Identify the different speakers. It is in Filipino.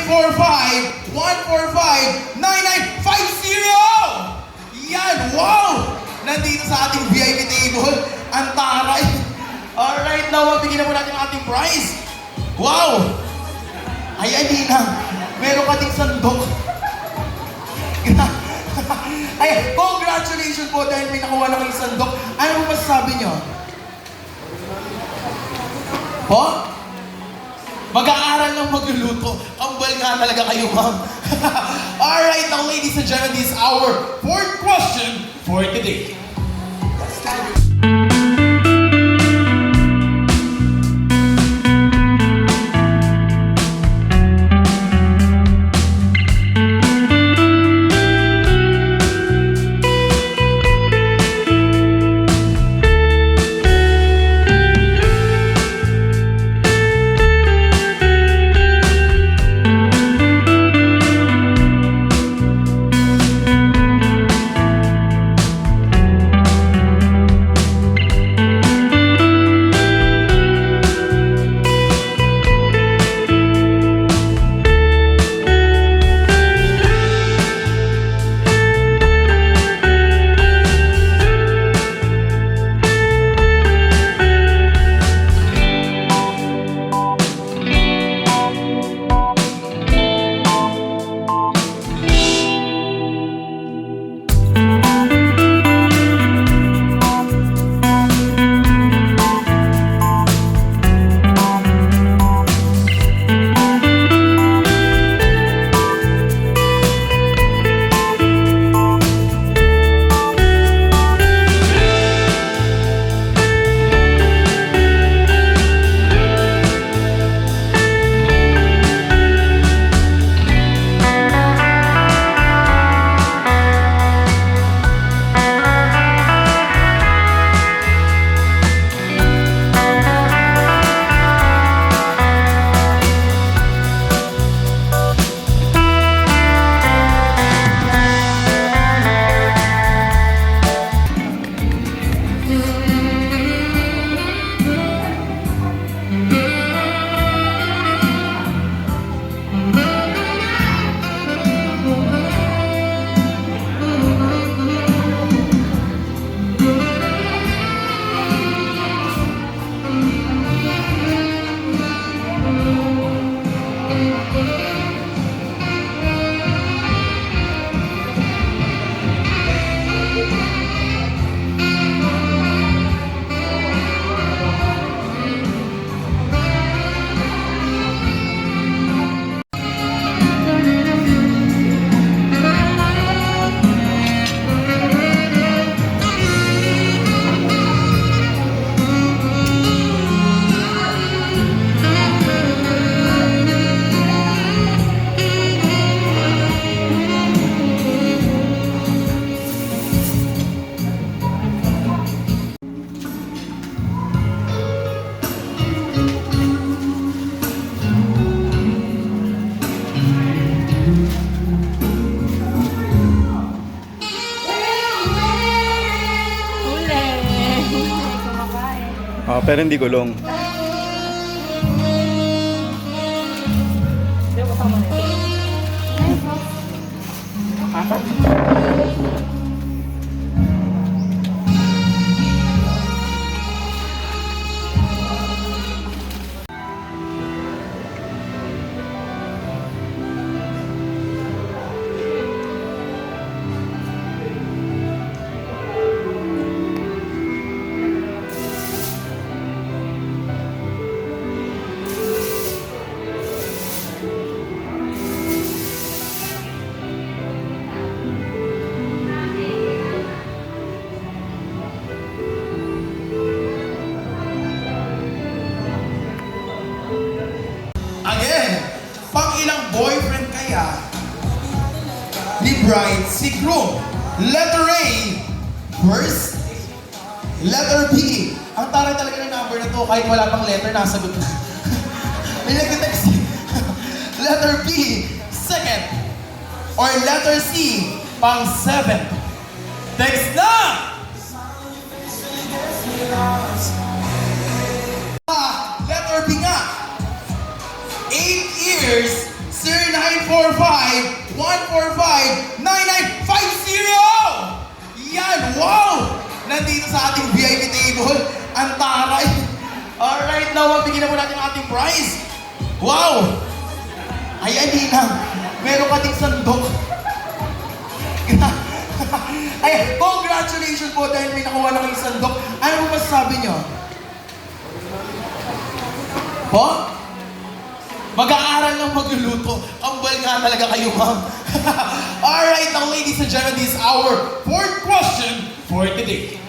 Speaker 1: 0945-145-9950! Yan! Wow! Nandito sa ating VIP table. Ang taray. Alright, now mabigyan na po natin ang ating prize. Wow! Ay, Alina, meron ka ding sandok. Ay, congratulations po dahil may nakuha na kayong sandok. Ano po masasabi nyo? Po? Mag-aaral ng magluluto. Kambal nga talaga kayo, ma'am. Alright, now ladies and gentlemen, this is our fourth question for today.
Speaker 2: Pero hindi gulong.
Speaker 1: Boyfriend kaya ni bride si groom? Letter A, first. Letter B. Ang taray talaga ng number na to, kahit wala pang letter, nasagot na. May nag-text. Letter B, second. Or letter C, pang seventh. Text na! Letter B nga. 8 years, Sir 145-9950! Yan! Wow! Nandito sa ating VIP table, ang taray. Alright, now bigyan na po natin ang ating prize. Wow! Ayan, Ninang. Meron ka ding sandok. Ay, congratulations po dahil may nakuha na kayong sandok. Ano po masasabi nyo? Po? Mag-aaral ng magluluto. Kambal nga talaga kayo, ma'am. Alright, now ladies and gentlemen, this is our fourth question for today.